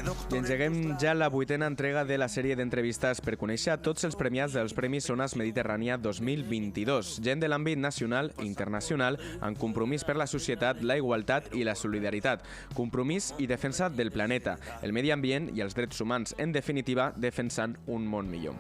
I engeguem ja la 8a entrega de la sèrie d'entrevistes per conèixer tots els premiats dels Premis Zones Mediterrània 2022. Gent de l'àmbit nacional i internacional en compromís per la societat, la igualtat i la solidaritat. Compromís i defensa del planeta, el medi ambient y els drets humans, en definitiva, defensant un món millor.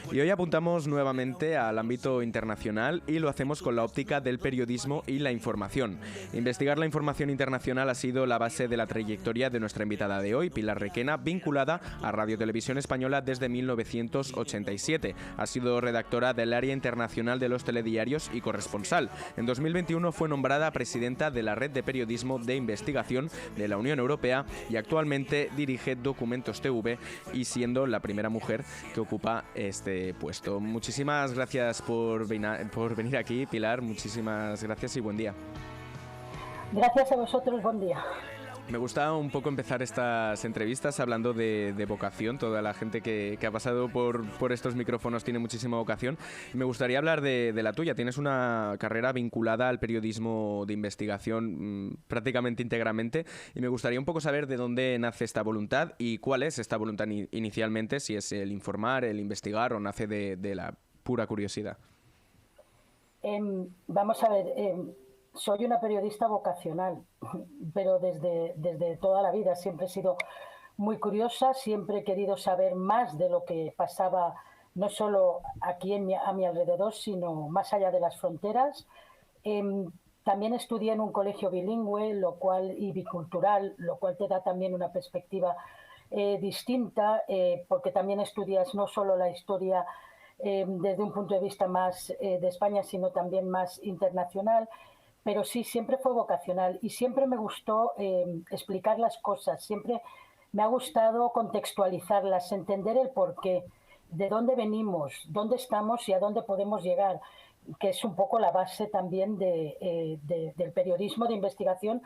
Y hoy apuntamos nuevamente al ámbito internacional y lo hacemos con la óptica del periodismo y la información. Investigar la información internacional ha sido la base de la trayectoria de nuestra invitada de hoy, Pilar Requena, vinculada a Radio Televisión Española desde 1987. Ha sido redactora del área internacional de los telediarios y corresponsal. En 2021 fue nombrada presidenta de la Red de Periodismo de Investigación de la Unión Europea y actualmente dirige Documentos TV y siendo la primera mujer que ocupa este puesto. Muchísimas gracias por venir aquí, Pilar. Muchísimas gracias y buen día. Gracias a vosotros, buen día. Me gusta un poco empezar estas entrevistas hablando de vocación. Toda la gente que ha pasado por estos micrófonos tiene muchísima vocación. Me gustaría hablar de la tuya. Tienes una carrera vinculada al periodismo de investigación prácticamente íntegramente y me gustaría un poco saber de dónde nace esta voluntad y cuál es esta voluntad inicialmente, si es el informar, el investigar o nace de la pura curiosidad. Vamos a ver... soy una periodista vocacional, pero desde toda la vida siempre he sido muy curiosa, siempre he querido saber más de lo que pasaba no solo aquí a mi alrededor, sino más allá de las fronteras. También estudié en un colegio bilingüe y bicultural, lo cual te da también una perspectiva distinta, porque también estudias no solo la historia desde un punto de vista más de España, sino también más internacional. Pero sí, siempre fue vocacional y siempre me gustó explicar las cosas, siempre me ha gustado contextualizarlas, entender el porqué, de dónde venimos, dónde estamos y a dónde podemos llegar, que es un poco la base también del periodismo de investigación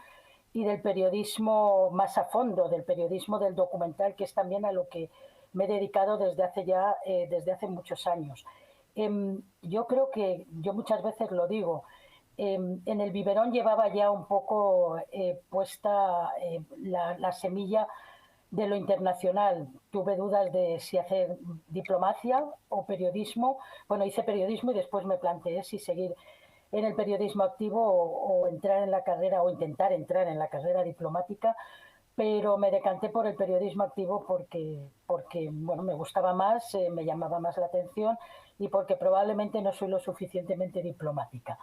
y del periodismo más a fondo, del periodismo del documental, que es también a lo que me he dedicado desde hace muchos años. Yo creo que, yo muchas veces lo digo, en el biberón llevaba ya un poco puesta la semilla de lo internacional. Tuve dudas de si hacer diplomacia o periodismo. Bueno, hice periodismo y después me planteé si seguir en el periodismo activo o entrar en la carrera o intentar entrar en la carrera diplomática, pero me decanté por el periodismo activo porque bueno, me gustaba más, me llamaba más la atención y porque probablemente no soy lo suficientemente diplomática.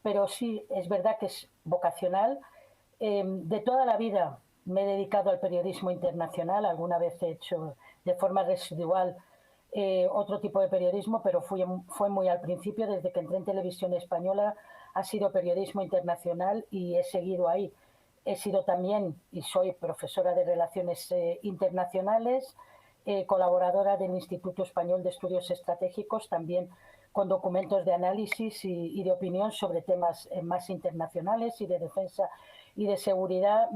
Pero sí, es verdad que es vocacional. De toda la vida me he dedicado al periodismo internacional. Alguna vez he hecho de forma residual otro tipo de periodismo, pero fue muy al principio. Desde que entré en Televisión Española ha sido periodismo internacional y he seguido ahí. He sido también y soy profesora de Relaciones Internacionales, colaboradora del Instituto Español de Estudios Estratégicos, también con documentos de análisis y de opinión sobre temas más internacionales y de defensa y de seguridad.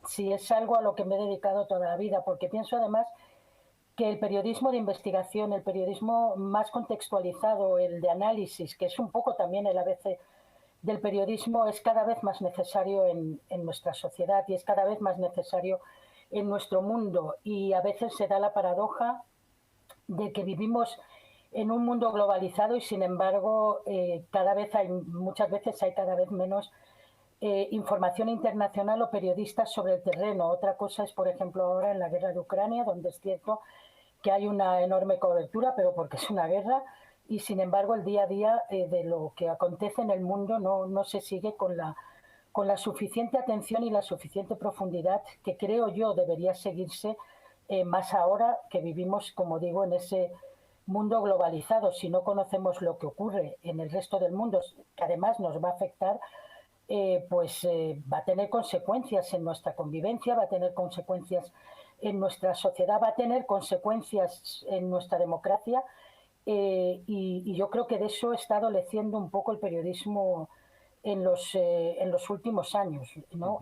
Sí, es algo a lo que me he dedicado toda la vida, porque pienso además que el periodismo de investigación, el periodismo más contextualizado, el de análisis, que es un poco también el ABC del periodismo, es cada vez más necesario en nuestra sociedad y es cada vez más necesario en nuestro mundo. Y a veces se da la paradoja de que vivimos en un mundo globalizado y sin embargo muchas veces hay cada vez menos información internacional o periodistas sobre el terreno. Otra cosa es, por ejemplo, ahora en la guerra de Ucrania, donde es cierto que hay una enorme cobertura, pero porque es una guerra, y sin embargo el día a día de lo que acontece en el mundo no se sigue con la suficiente atención y la suficiente profundidad que creo yo debería seguirse más ahora que vivimos, como digo, en ese mundo globalizado. Si no conocemos lo que ocurre en el resto del mundo, que además nos va a afectar, va a tener consecuencias en nuestra convivencia, va a tener consecuencias en nuestra sociedad, va a tener consecuencias en nuestra democracia y yo creo que de eso está adoleciendo un poco el periodismo en los últimos años, ¿no?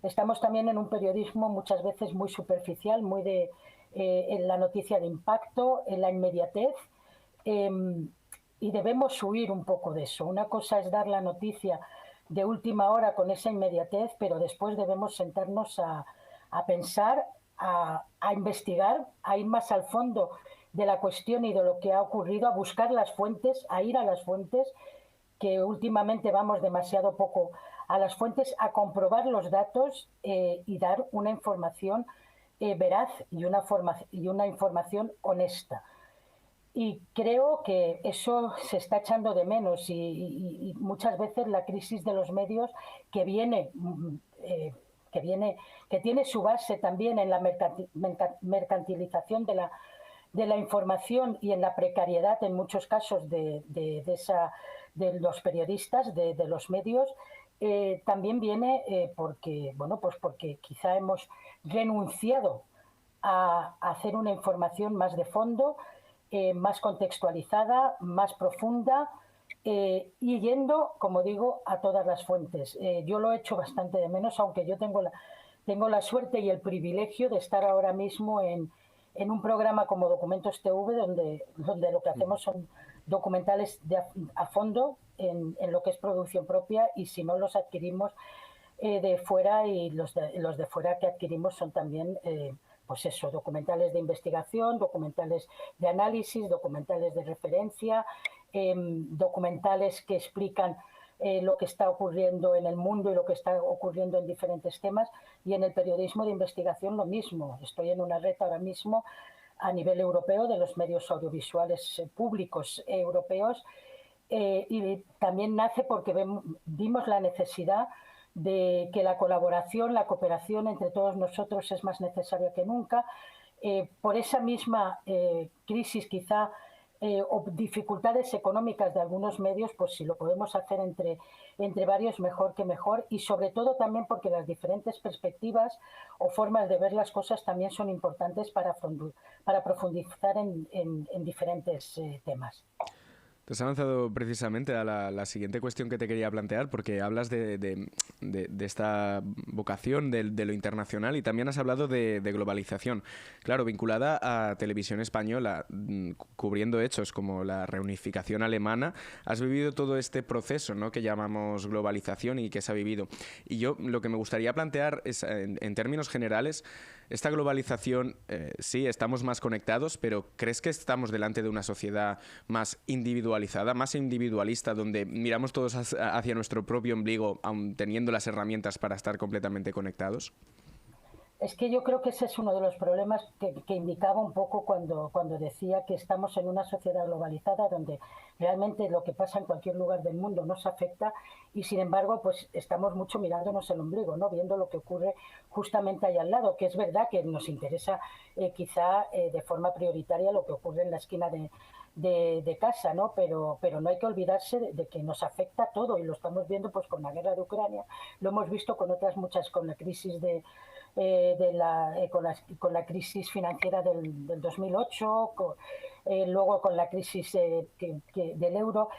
Estamos también en un periodismo muchas veces muy superficial, muy en la noticia de impacto, en la inmediatez, y debemos huir un poco de eso. Una cosa es dar la noticia de última hora con esa inmediatez, pero después debemos sentarnos a a pensar, a investigar, a ir más al fondo de la cuestión y de lo que ha ocurrido, a buscar las fuentes, a ir a las fuentes, que últimamente vamos demasiado poco a las fuentes, a comprobar los datos y dar una información veraz y una información honesta. Y creo que eso se está echando de menos y muchas veces la crisis de los medios que tiene su base también en la mercantilización de la información y en la precariedad en muchos casos de los periodistas, de los medios, también viene porque quizá hemos renunciado a hacer una información más de fondo, más contextualizada, más profunda, y yendo, como digo, a todas las fuentes. Yo lo he hecho bastante de menos, aunque yo tengo la suerte y el privilegio de estar ahora mismo en un programa como Documentos TV, donde lo que hacemos son documentales a fondo en lo que es producción propia, y si no los adquirimos de fuera, y los de fuera que adquirimos son también pues eso, documentales de investigación, documentales de análisis, documentales de referencia, documentales que explican lo que está ocurriendo en el mundo y lo que está ocurriendo en diferentes temas. Y en el periodismo de investigación lo mismo. Estoy en una red ahora mismo a nivel europeo de los medios audiovisuales públicos europeos, y también nace porque vimos la necesidad de que la colaboración, la cooperación entre todos nosotros es más necesaria que nunca. Por esa misma crisis quizá, o dificultades económicas de algunos medios, pues si lo podemos hacer entre varios, mejor que mejor, y sobre todo también porque las diferentes perspectivas o formas de ver las cosas también son importantes para profundizar en diferentes temas. Te has avanzado precisamente a la siguiente cuestión que te quería plantear, porque hablas de esta vocación de lo internacional, y también has hablado de globalización. Claro, vinculada a Televisión Española, cubriendo hechos como la reunificación alemana, has vivido todo este proceso, ¿no?, que llamamos globalización y que se ha vivido. Y yo lo que me gustaría plantear es, en términos generales, esta globalización, sí, estamos más conectados, pero ¿crees que estamos delante de una sociedad más individualizada, más individualista, donde miramos todos hacia nuestro propio ombligo, aun teniendo las herramientas para estar completamente conectados? Es que yo creo que ese es uno de los problemas que indicaba un poco cuando decía que estamos en una sociedad globalizada donde realmente lo que pasa en cualquier lugar del mundo nos afecta, y sin embargo pues estamos mucho mirándonos el ombligo, ¿no?, viendo lo que ocurre justamente ahí al lado, que es verdad que nos interesa quizá de forma prioritaria lo que ocurre en la esquina de casa, ¿no? Pero no hay que olvidarse de que nos afecta todo, y lo estamos viendo pues con la guerra de Ucrania, lo hemos visto con otras muchas, con la crisis con la crisis financiera del 2008, luego con la crisis del euro.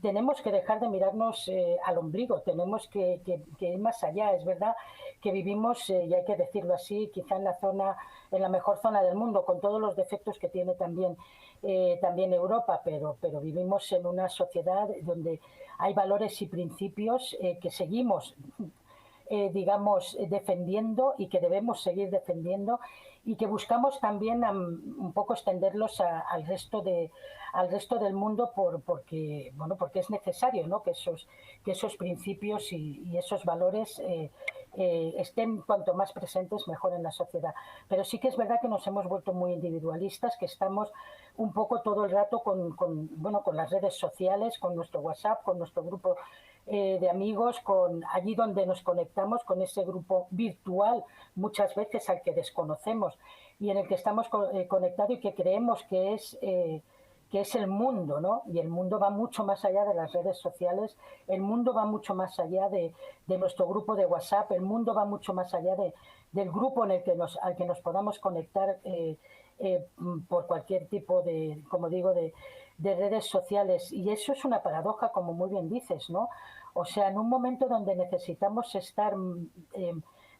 Tenemos que dejar de mirarnos al ombligo, tenemos que ir más allá. Es verdad que vivimos, y hay que decirlo así, quizá en la mejor zona del mundo, con todos los defectos que tiene también Europa, pero vivimos en una sociedad donde hay valores y principios que seguimos defendiendo, y que debemos seguir defendiendo, y que buscamos también un poco extenderlos al resto del mundo, porque es necesario, ¿no?, que esos principios y esos valores estén cuanto más presentes mejor en la sociedad. Pero sí que es verdad que nos hemos vuelto muy individualistas, que estamos un poco todo el rato con las redes sociales, con nuestro WhatsApp, con nuestro grupo de amigos, con allí donde nos conectamos, con ese grupo virtual muchas veces al que desconocemos y en el que estamos conectados, y que creemos que es el mundo, ¿no? Y el mundo va mucho más allá de las redes sociales, el mundo va mucho más allá de nuestro grupo de WhatsApp, el mundo va mucho más allá del grupo en el que al que nos podamos conectar por cualquier tipo de, como digo, de redes sociales. Y eso es una paradoja, como muy bien dices, ¿no? O sea, en un momento donde necesitamos estar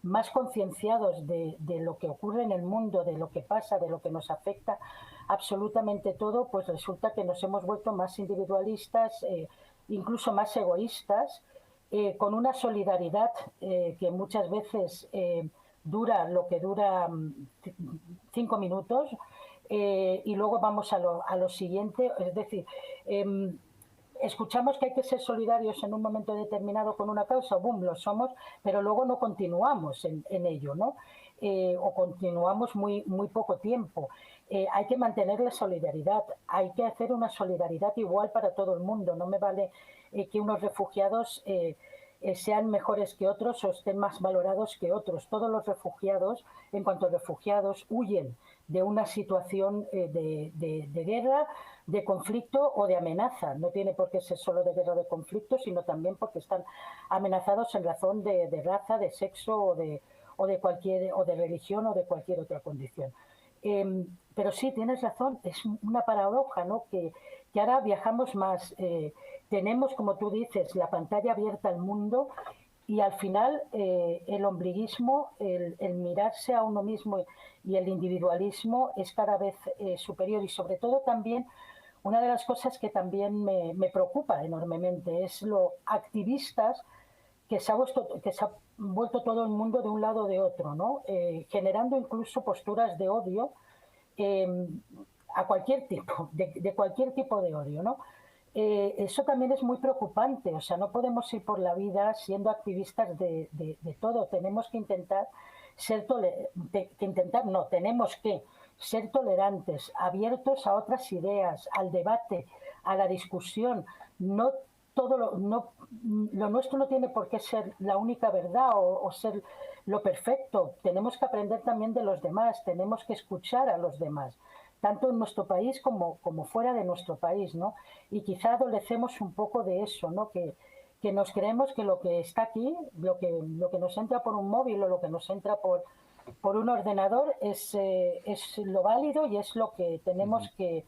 más concienciados de lo que ocurre en el mundo, de lo que pasa, de lo que nos afecta absolutamente todo, pues resulta que nos hemos vuelto más individualistas, incluso más egoístas, con una solidaridad que muchas veces dura lo que dura 5 minutos, y luego vamos a lo siguiente, es decir, escuchamos que hay que ser solidarios en un momento determinado con una causa, boom, lo somos, pero luego no continuamos en ello, ¿no? O continuamos muy poco tiempo. Hay que mantener la solidaridad, hay que hacer una solidaridad igual para todo el mundo. No me vale que unos refugiados sean mejores que otros o estén más valorados que otros. Todos los refugiados, en cuanto a refugiados, huyen de una situación de guerra, de conflicto o de amenaza. No tiene por qué ser solo de guerra o de conflicto, sino también porque están amenazados en razón de raza, de sexo o de religión o de cualquier otra condición. Pero sí, tienes razón, es una paradoja, ¿no? Que ahora viajamos más, tenemos, como tú dices, la pantalla abierta al mundo y al final el ombliguismo, el mirarse a uno mismo y el individualismo es cada vez superior, y sobre todo también una de las cosas que también me preocupa enormemente es lo activistas que se ha vuelto todo el mundo de un lado o de otro, ¿no? Generando incluso posturas de odio a cualquier tipo, de cualquier tipo de odio, ¿no? Eso también es muy preocupante, o sea, no podemos ir por la vida siendo activistas de todo, tenemos que intentar tenemos que ser tolerantes, abiertos a otras ideas, al debate, a la discusión. No todo lo nuestro no tiene por qué ser la única verdad o ser lo perfecto. Tenemos que aprender también de los demás, tenemos que escuchar a los demás, tanto en nuestro país como fuera de nuestro país, ¿no? Y quizá adolecemos un poco de eso, ¿no? Que nos creemos que lo que está aquí, lo que nos entra por un móvil o lo que nos entra por un ordenador es lo válido y es lo que tenemos que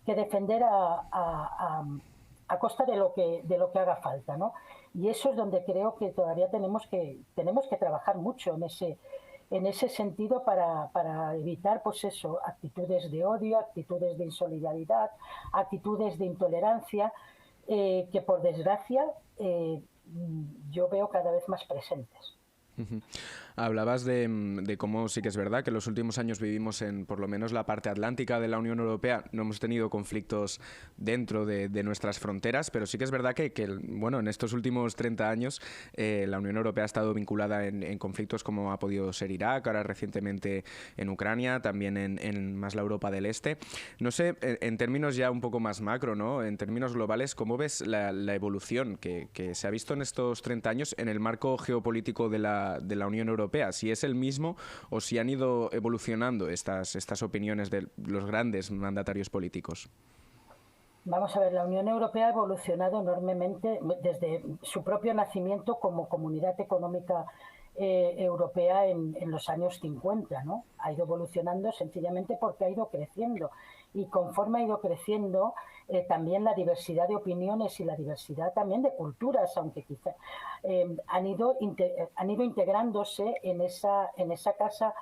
defender a costa de lo que haga falta, ¿no? Y eso es donde creo que todavía tenemos que trabajar mucho en ese sentido para evitar, pues eso, actitudes de odio, actitudes de insolidaridad, actitudes de intolerancia, que por desgracia yo veo cada vez más presentes. Hablabas de cómo sí que es verdad que en los últimos años vivimos en por lo menos la parte atlántica de la Unión Europea, no hemos tenido conflictos dentro de nuestras fronteras, pero sí que es verdad que bueno, en estos últimos 30 años la Unión Europea ha estado vinculada en conflictos como ha podido ser Irak, ahora recientemente en Ucrania, también en más la Europa del Este. No sé, en términos ya un poco más macro, ¿no? En términos globales, ¿cómo ves la evolución que se ha visto en estos 30 años en el marco geopolítico de la Unión Europea? Si es el mismo o si han ido evolucionando estas opiniones de los grandes mandatarios políticos. Vamos a ver, la Unión Europea ha evolucionado enormemente desde su propio nacimiento como Comunidad Económica Europea en los años 50, ¿no? Ha ido evolucionando sencillamente porque ha ido creciendo, y conforme ha ido creciendo también la diversidad de opiniones y la diversidad también de culturas, aunque quizá han ido integrándose en esa casa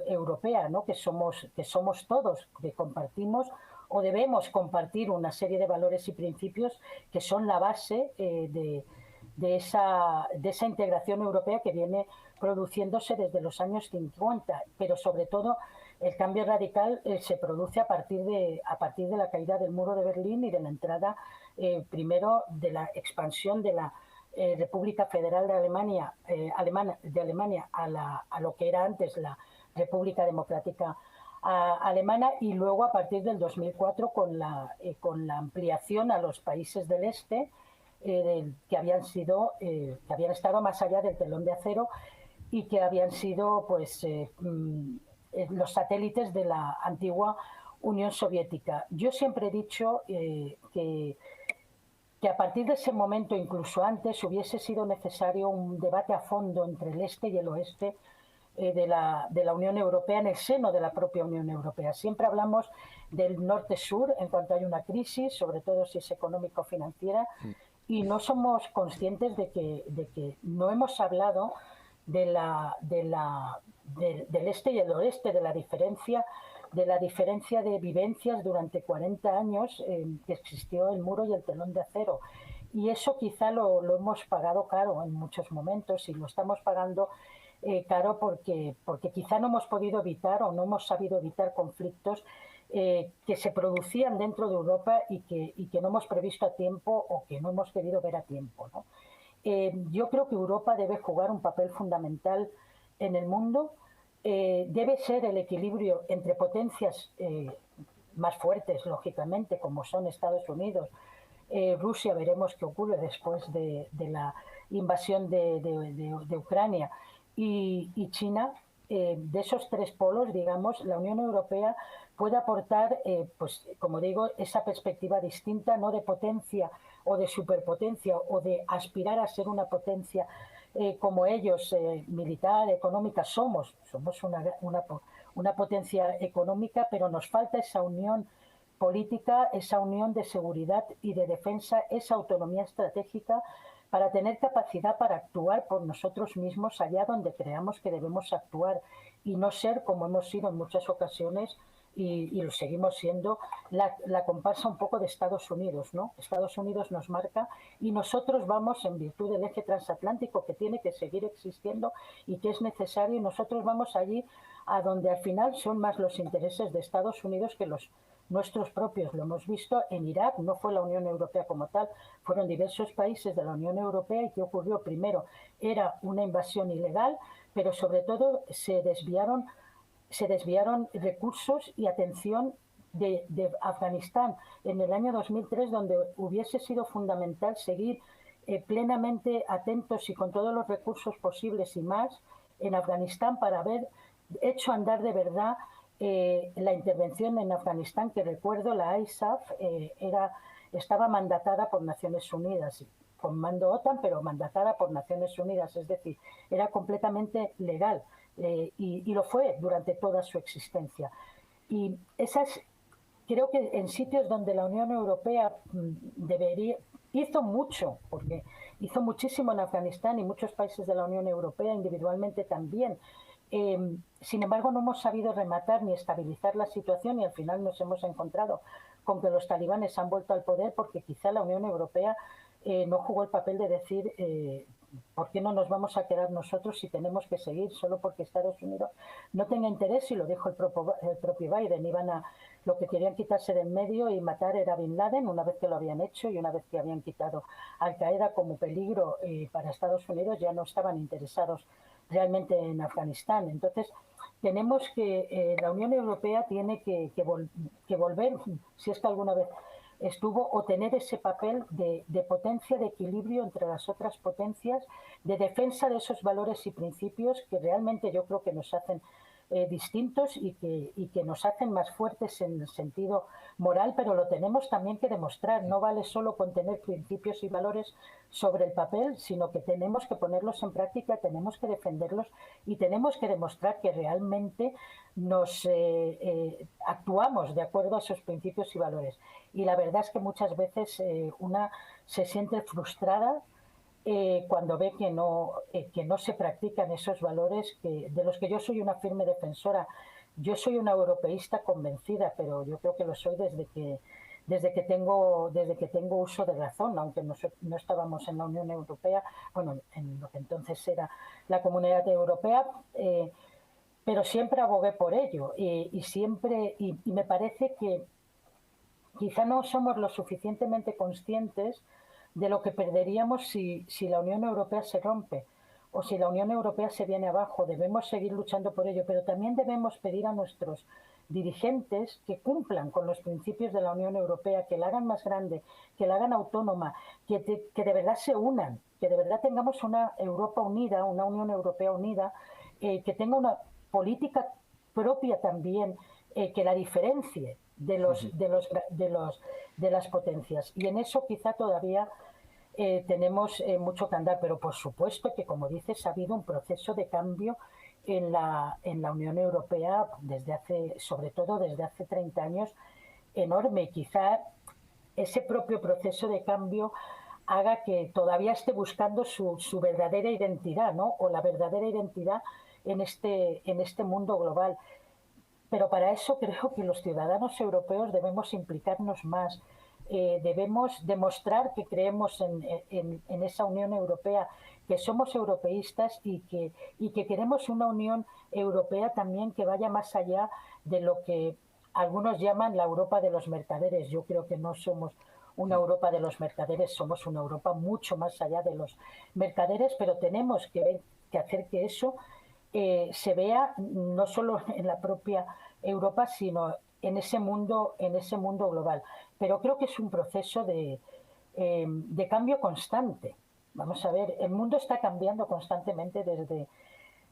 europea, ¿no? que somos todos, que compartimos o debemos compartir una serie de valores y principios que son la base de esa integración europea que viene produciéndose desde los años 50, pero sobre todo el cambio radical se produce a partir de la caída del muro de Berlín y de la entrada primero de la expansión de la República Federal de Alemania, a lo que era antes la República Democrática Alemana, y luego a partir del 2004 con la ampliación a los países del este, que habían estado más allá del telón de acero y que habían sido pues los satélites de la antigua Unión Soviética. Yo siempre he dicho que a partir de ese momento, incluso antes, hubiese sido necesario un debate a fondo entre el este y el oeste de la Unión Europea, en el seno de la propia Unión Europea. Siempre hablamos del norte-sur en cuanto hay una crisis, sobre todo si es económico-financiera, y no somos conscientes de que no hemos hablado del este y el oeste, de la diferencia de vivencias durante 40 años que existió el muro y el telón de acero. Y eso quizá lo hemos pagado caro en muchos momentos, y lo estamos pagando Caro, porque quizá no hemos podido evitar o no hemos sabido evitar conflictos que se producían dentro de Europa y que no hemos previsto a tiempo o que no hemos querido ver a tiempo, ¿no? Yo creo que Europa debe jugar un papel fundamental en el mundo. Debe ser el equilibrio entre potencias más fuertes, lógicamente, como son Estados Unidos, Rusia, veremos qué ocurre después de la invasión de Ucrania, y China. De esos tres polos, digamos, la Unión Europea puede aportar, pues, como digo, esa perspectiva distinta, no de potencia o de superpotencia o de aspirar a ser una potencia como ellos, militar, económica. Somos una potencia económica, pero nos falta esa unión política, esa unión de seguridad y de defensa, esa autonomía estratégica para tener capacidad para actuar por nosotros mismos allá donde creamos que debemos actuar y no ser, como hemos sido en muchas ocasiones y lo seguimos siendo, la comparsa un poco de Estados Unidos, ¿no? Estados Unidos nos marca y nosotros vamos, en virtud del eje transatlántico que tiene que seguir existiendo y que es necesario, y nosotros vamos allí a donde al final son más los intereses de Estados Unidos que los nuestros propios. Lo hemos visto en Irak, no fue la Unión Europea como tal, fueron diversos países de la Unión Europea. ¿Y qué ocurrió? Primero, era una invasión ilegal, pero sobre todo se desviaron recursos y atención de Afganistán en el año 2003, donde hubiese sido fundamental seguir plenamente atentos y con todos los recursos posibles y más en Afganistán para haber hecho andar de verdad la intervención en Afganistán, que recuerdo la ISAF estaba mandatada por Naciones Unidas, con mando OTAN, pero mandatada por Naciones Unidas, es decir, era completamente legal y lo fue durante toda su existencia. Y creo que en sitios donde la Unión Europea hizo mucho, porque hizo muchísimo en Afganistán y muchos países de la Unión Europea individualmente también. Sin embargo, no hemos sabido rematar ni estabilizar la situación y al final nos hemos encontrado con que los talibanes han vuelto al poder porque quizá la Unión Europea no jugó el papel de decir ¿por qué no nos vamos a quedar nosotros si tenemos que seguir solo porque Estados Unidos no tenga interés? Y lo dijo el propio Biden, lo que querían quitarse de en medio y matar era Bin Laden una vez que lo habían hecho y una vez que habían quitado Al Qaeda como peligro para Estados Unidos, ya no estaban interesados realmente en Afganistán. Entonces, tenemos que, la Unión Europea tiene que volver, si es que alguna vez estuvo, o tener ese papel de potencia, de equilibrio entre las otras potencias, de defensa de esos valores y principios que realmente yo creo que nos hacen distintos y que nos hacen más fuertes en el sentido moral, pero lo tenemos también que demostrar. No vale solo con tener principios y valores sobre el papel, sino que tenemos que ponerlos en práctica, tenemos que defenderlos y tenemos que demostrar que realmente nos actuamos de acuerdo a esos principios y valores. Y la verdad es que muchas veces una se siente frustrada cuando ve que no se practican esos valores de los que yo soy una firme defensora. Yo soy una europeísta convencida, pero yo creo que lo soy desde que tengo uso de razón, aunque no estábamos en la Unión Europea, bueno, en lo que entonces era la Comunidad Europea, pero siempre abogué por ello y me parece que quizá no somos lo suficientemente conscientes de lo que perderíamos si la Unión Europea se rompe o si la Unión Europea se viene abajo. Debemos seguir luchando por ello, pero también debemos pedir a nuestros dirigentes que cumplan con los principios de la Unión Europea, que la hagan más grande, que la hagan autónoma, que de verdad se unan, que de verdad tengamos una Europa unida, una Unión Europea unida, que tenga una política propia también, que la diferencie de las potencias. Y en eso quizá todavía tenemos mucho que andar, pero por supuesto que, como dices, ha habido un proceso de cambio en la Unión Europea sobre todo desde hace 30 años, enorme. Quizá ese propio proceso de cambio haga que todavía esté buscando su verdadera identidad, ¿no? O la verdadera identidad en este mundo global. Pero para eso creo que los ciudadanos europeos debemos implicarnos más. Debemos demostrar que creemos en esa Unión Europea que somos europeístas y que queremos una Unión Europea también que vaya más allá de lo que algunos llaman la Europa de los mercaderes. Yo creo que no somos una Europa de los mercaderes, somos una Europa mucho más allá de los mercaderes, pero tenemos que hacer que eso se vea no solo en la propia Europa, sino en ese mundo global. Pero creo que es un proceso de cambio constante. Vamos a ver, el mundo está cambiando constantemente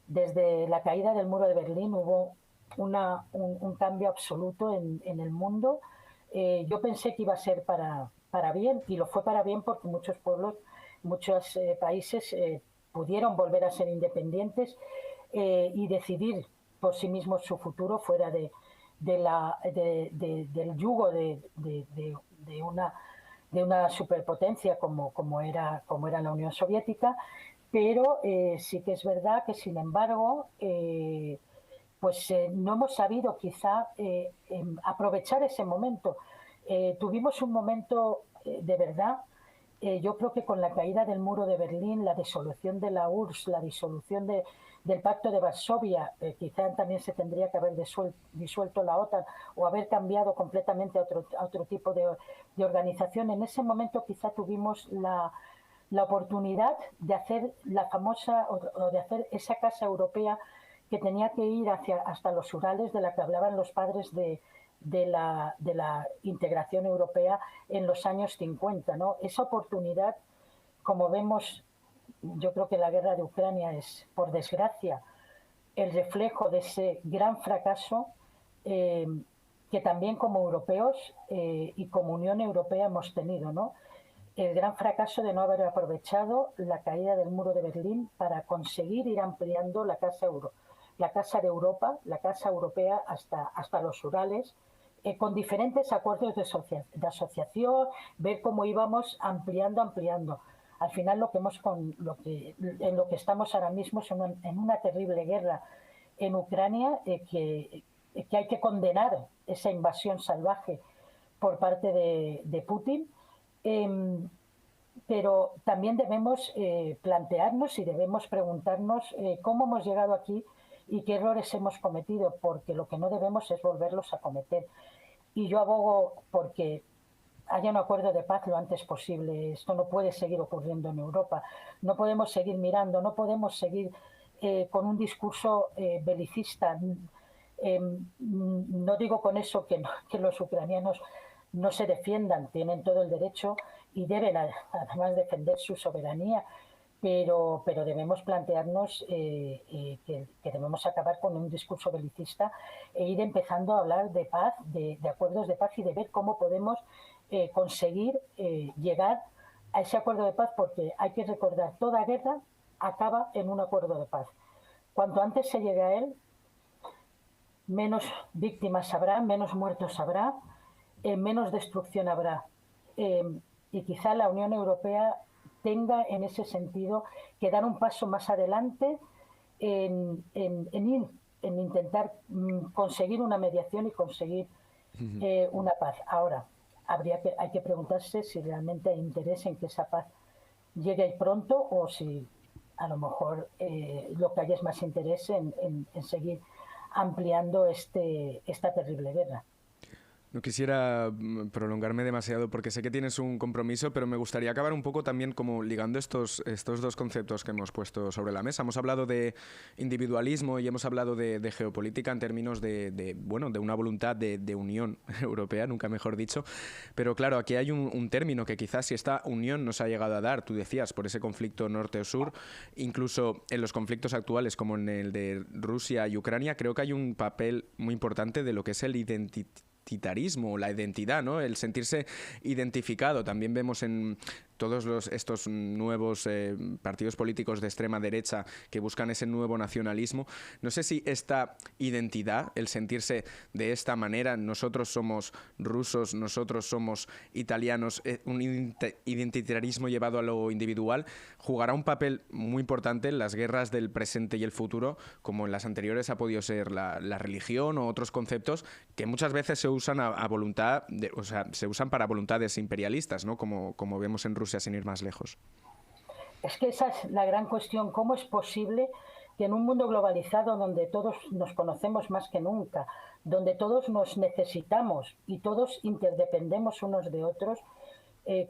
desde la caída del muro de Berlín. Hubo un cambio absoluto en el mundo. Yo pensé que iba a ser para bien, y lo fue para bien porque muchos pueblos, muchos países pudieron volver a ser independientes y decidir por sí mismos su futuro fuera del yugo de una superpotencia como era la Unión Soviética, pero sí que es verdad que, sin embargo, no hemos sabido quizá aprovechar ese momento. Tuvimos un momento de verdad, yo creo que con la caída del muro de Berlín, la disolución de la URSS, la disolución del Pacto de Varsovia, quizá también se tendría que haber disuelto la OTAN o haber cambiado completamente a otro tipo de organización. En ese momento quizá tuvimos la oportunidad de hacer la famosa, o de hacer esa casa europea que tenía que ir hasta los Urales, de la que hablaban los padres de la integración europea en los años 50, ¿no? Esa oportunidad, como vemos, yo creo que la guerra de Ucrania es, por desgracia, el reflejo de ese gran fracaso que también como europeos y como Unión Europea hemos tenido, ¿no? El gran fracaso de no haber aprovechado la caída del muro de Berlín para conseguir ir ampliando la casa de Europa, la casa europea hasta los Urales, con diferentes acuerdos de asociación, ver cómo íbamos ampliando. Al final en lo que estamos ahora mismo es en una terrible guerra en Ucrania, que hay que condenar esa invasión salvaje por parte de Putin. Pero también debemos plantearnos y debemos preguntarnos cómo hemos llegado aquí y qué errores hemos cometido, porque lo que no debemos es volverlos a cometer. Y yo abogo porque haya un acuerdo de paz lo antes posible. Esto no puede seguir ocurriendo en Europa. No podemos seguir mirando, no podemos seguir con un discurso belicista. No digo con eso que los ucranianos no se defiendan, tienen todo el derecho y deben además defender su soberanía, pero debemos plantearnos que debemos acabar con un discurso belicista e ir empezando a hablar de paz, de acuerdos de paz, y de ver cómo podemos conseguir llegar a ese acuerdo de paz, porque hay que recordar, toda guerra acaba en un acuerdo de paz. Cuanto antes se llegue a él, menos víctimas habrá, menos muertos habrá, menos destrucción habrá. Y quizá la Unión Europea tenga en ese sentido que dar un paso más adelante en intentar conseguir una mediación y conseguir una paz. Ahora, hay que preguntarse si realmente hay interés en que esa paz llegue pronto, o si a lo mejor lo que hay es más interés en seguir ampliando esta terrible guerra. No quisiera prolongarme demasiado porque sé que tienes un compromiso, pero me gustaría acabar un poco también como ligando estos dos conceptos que hemos puesto sobre la mesa. Hemos hablado de individualismo y hemos hablado de geopolítica en términos de una voluntad de unión europea, nunca mejor dicho. Pero claro, aquí hay un término que quizás, si esta unión no se ha llegado a dar, tú decías, por ese conflicto norte o sur, incluso en los conflictos actuales como en el de Rusia y Ucrania, creo que hay un papel muy importante de lo que es el identitarismo, la identidad, ¿no? El sentirse identificado. También vemos en todos estos nuevos partidos políticos de extrema derecha que buscan ese nuevo nacionalismo. No sé si esta identidad, el sentirse de esta manera, nosotros somos rusos, nosotros somos italianos, un identitarismo llevado a lo individual, jugará un papel muy importante en las guerras del presente y el futuro, como en las anteriores ha podido ser la religión o otros conceptos que muchas veces se usan a voluntad, se usan para voluntades imperialistas, ¿no? Como vemos en Rusia, sin ir más lejos. Es que esa es la gran cuestión. ¿Cómo es posible que en un mundo globalizado donde todos nos conocemos más que nunca, donde todos nos necesitamos y todos interdependemos unos de otros,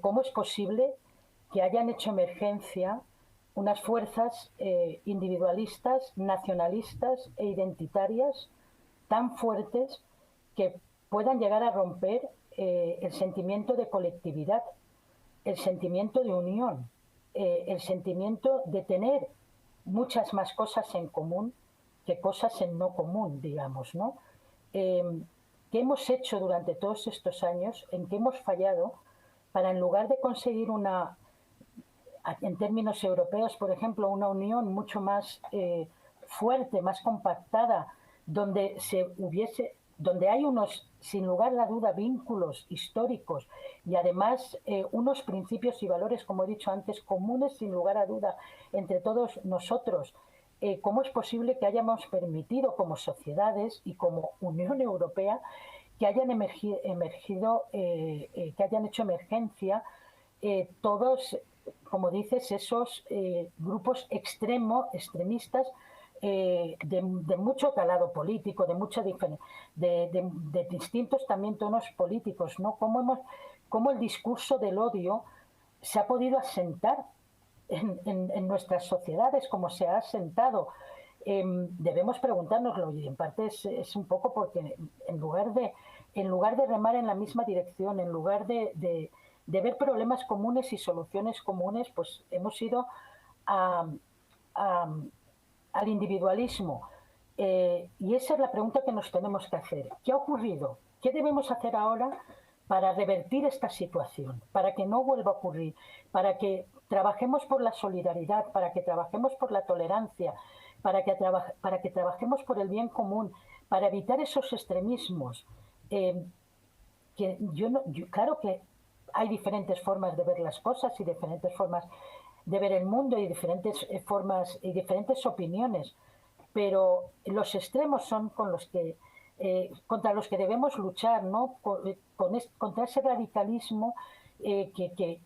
cómo es posible que hayan hecho emergencia unas fuerzas individualistas, nacionalistas e identitarias tan fuertes que puedan llegar a romper el sentimiento de colectividad, el sentimiento de unión, el sentimiento de tener muchas más cosas en común que cosas en no común, digamos, ¿no? ¿Qué hemos hecho durante todos estos años? ¿En qué hemos fallado para, en lugar de conseguir una, en términos europeos, por ejemplo, una unión mucho más fuerte, más compactada, donde donde hay unos, sin lugar a duda, vínculos históricos y además unos principios y valores, como he dicho antes, comunes sin lugar a duda entre todos nosotros? ¿Cómo es posible que hayamos permitido como sociedades y como Unión Europea que hayan que hayan hecho emergencia todos, como dices, esos grupos extremistas de mucho calado político, de distintos también tonos políticos, ¿no? Cómo el discurso del odio se ha podido asentar en nuestras sociedades, como se ha asentado. Debemos preguntárnoslo, y en parte es un poco porque en lugar de remar en la misma dirección, en lugar de ver problemas comunes y soluciones comunes, pues hemos ido a, a, al individualismo. Y esa es la pregunta que nos tenemos que hacer. ¿Qué ha ocurrido? ¿Qué debemos hacer ahora para revertir esta situación? Para que no vuelva a ocurrir, para que trabajemos por la solidaridad, para que trabajemos por la tolerancia, para que trabajemos por el bien común, para evitar esos extremismos. Claro que hay diferentes formas de ver las cosas y diferentes formas de ver el mundo y diferentes formas y diferentes opiniones, pero los extremos son contra los que debemos luchar, ¿no? Contra ese radicalismo que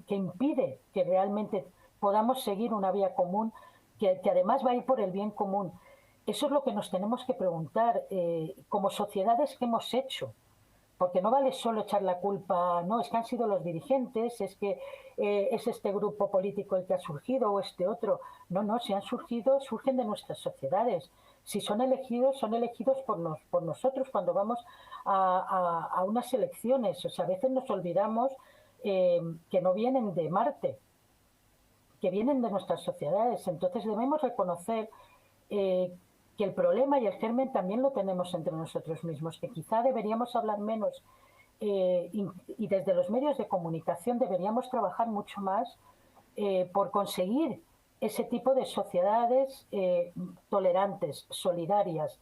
impide que realmente podamos seguir una vía común, que además va a ir por el bien común. Eso es lo que nos tenemos que preguntar como sociedades, ¿qué hemos hecho? Porque no vale solo echar la culpa, no, es que han sido los dirigentes, es que es este grupo político el que ha surgido o este otro. No, no, si han surgido, surgen de nuestras sociedades. Si son elegidos por nosotros cuando vamos a unas elecciones. O sea, a veces nos olvidamos que no vienen de Marte, que vienen de nuestras sociedades. Entonces debemos reconocer que el problema y el germen también lo tenemos entre nosotros mismos, que quizá deberíamos hablar menos y desde los medios de comunicación deberíamos trabajar mucho más por conseguir ese tipo de sociedades tolerantes, solidarias,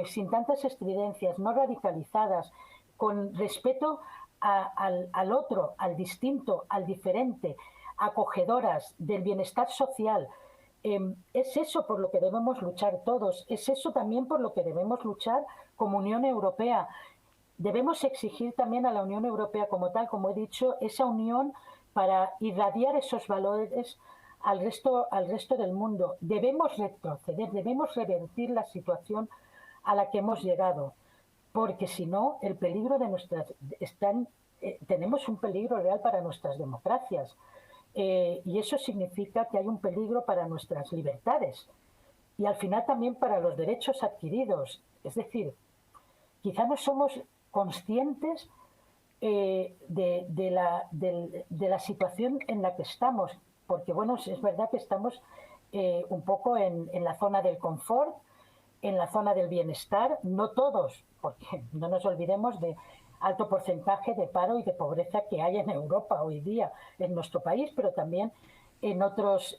sin tantas estridencias, no radicalizadas, con respeto al otro, al distinto, al diferente, acogedoras, del bienestar social. Es eso por lo que debemos luchar todos, es eso también por lo que debemos luchar como Unión Europea. Debemos exigir también a la Unión Europea como tal, como he dicho, esa unión para irradiar esos valores al resto del mundo. Debemos retroceder, debemos revertir la situación a la que hemos llegado, porque si no, el peligro de tenemos un peligro real para nuestras democracias. Y eso significa que hay un peligro para nuestras libertades y al final también para los derechos adquiridos. Es decir, quizá no somos conscientes de la situación en la que estamos, porque bueno, es verdad que estamos un poco en la zona del confort, en la zona del bienestar, no todos, porque no nos olvidemos de alto porcentaje de paro y de pobreza que hay en Europa hoy día, en nuestro país, pero también en otros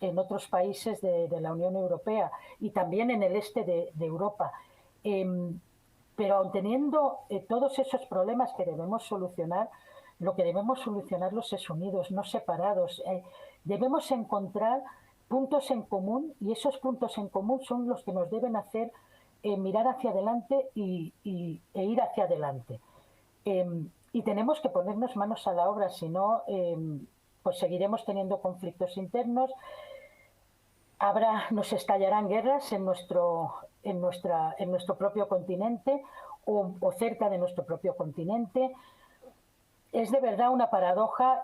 países de la Unión Europea y también en el este de Europa. Pero aun teniendo todos esos problemas que debemos solucionar, lo que debemos solucionarlos es unidos, no separados. Debemos encontrar puntos en común y esos puntos en común son los que nos deben hacer mirar hacia adelante e ir hacia adelante. Y tenemos que ponernos manos a la obra, si no pues seguiremos teniendo conflictos internos, nos estallarán guerras en nuestro propio continente o cerca de nuestro propio continente. Es de verdad una paradoja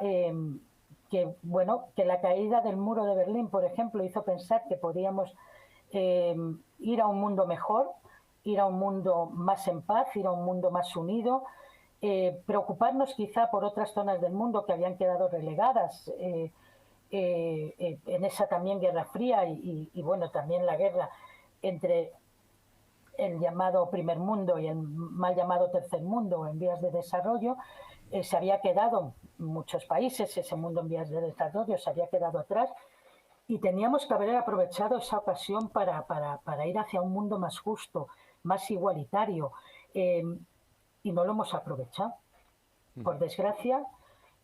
que la caída del muro de Berlín, por ejemplo, hizo pensar que podíamos ir a un mundo mejor, ir a un mundo más en paz, ir a un mundo más unido, preocuparnos quizá por otras zonas del mundo que habían quedado relegadas en esa también Guerra Fría y bueno, también la guerra entre el llamado primer mundo y el mal llamado tercer mundo en vías de desarrollo. Se había quedado muchos países, ese mundo en vías de desarrollo se había quedado atrás y teníamos que haber aprovechado esa ocasión para ir hacia un mundo más justo, más igualitario, y no lo hemos aprovechado. Por desgracia,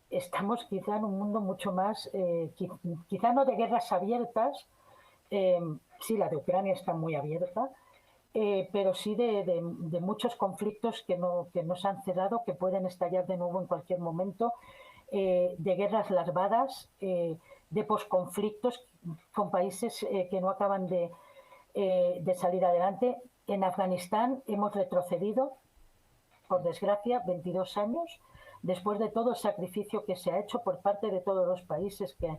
estamos quizá en un mundo mucho más, quizá no de guerras abiertas, sí, la de Ucrania está muy abierta, pero sí de muchos conflictos que no se han cerrado, que pueden estallar de nuevo en cualquier momento, de guerras larvadas, de posconflictos con países que no acaban de salir adelante. En Afganistán hemos retrocedido, por desgracia, 22 años, después de todo el sacrificio que se ha hecho por parte de todos los países que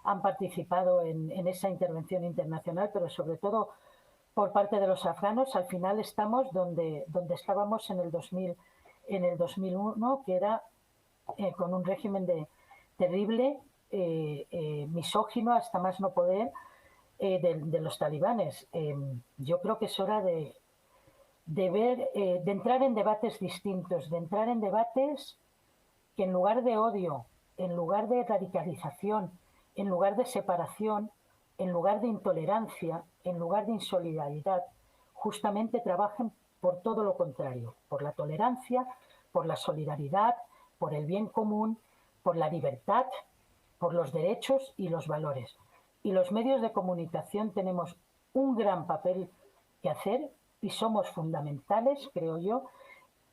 han participado en esa intervención internacional, pero sobre todo por parte de los afganos. Al final estamos donde estábamos en el 2001, que era con un régimen terrible, misógino hasta más no poder, de los talibanes. Yo creo que es hora de entrar en debates distintos, de entrar en debates que en lugar de odio, en lugar de radicalización, en lugar de separación, en lugar de intolerancia, en lugar de insolidaridad, justamente trabajen por todo lo contrario, por la tolerancia, por la solidaridad, por el bien común, por la libertad, por los derechos y los valores. Y los medios de comunicación tenemos un gran papel que hacer y somos fundamentales, creo yo,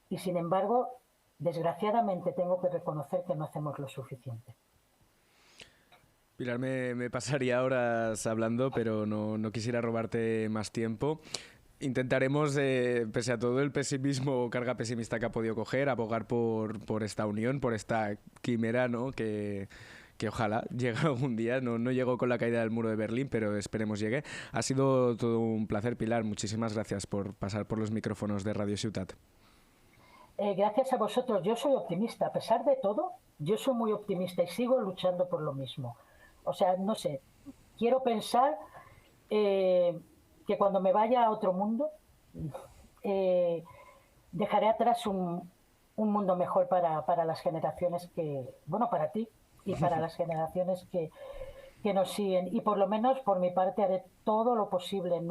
y sin embargo, desgraciadamente tengo que reconocer que no hacemos lo suficiente. Pilar, me pasaría horas hablando, pero no quisiera robarte más tiempo. Intentaremos, pese a todo el pesimismo o carga pesimista que ha podido coger, abogar por esta unión, por esta quimera, ¿no? Que ojalá llegue algún día. No llegó con la caída del muro de Berlín, pero esperemos llegue. Ha sido todo un placer, Pilar. Muchísimas gracias por pasar por los micrófonos de Radio Ciutat. Gracias a vosotros. Yo soy optimista. A pesar de todo, yo soy muy optimista y sigo luchando por lo mismo. O sea, no sé, quiero pensar que cuando me vaya a otro mundo, dejaré atrás un mundo mejor para las generaciones para ti y para las generaciones que nos siguen. Y por lo menos, por mi parte, haré todo lo posible.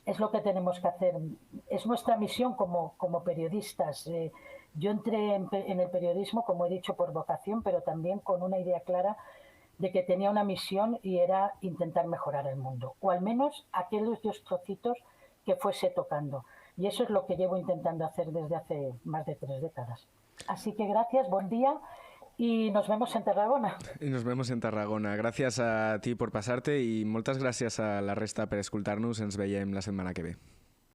Es lo que tenemos que hacer. Es nuestra misión como periodistas. Yo entré en el periodismo, como he dicho, por vocación, pero también con una idea clara de que tenía una misión y era intentar mejorar el mundo, o al menos aquellos 2 trocitos que fuese tocando. Y eso es lo que llevo intentando hacer desde hace más de 3 décadas. Así que gracias, buen día i nos vemos en Tarragona. I nos vemos en Tarragona. Gràcies a ti per passar-te i moltes gràcies a la resta per escoltar-nos. Ens veiem la setmana que ve.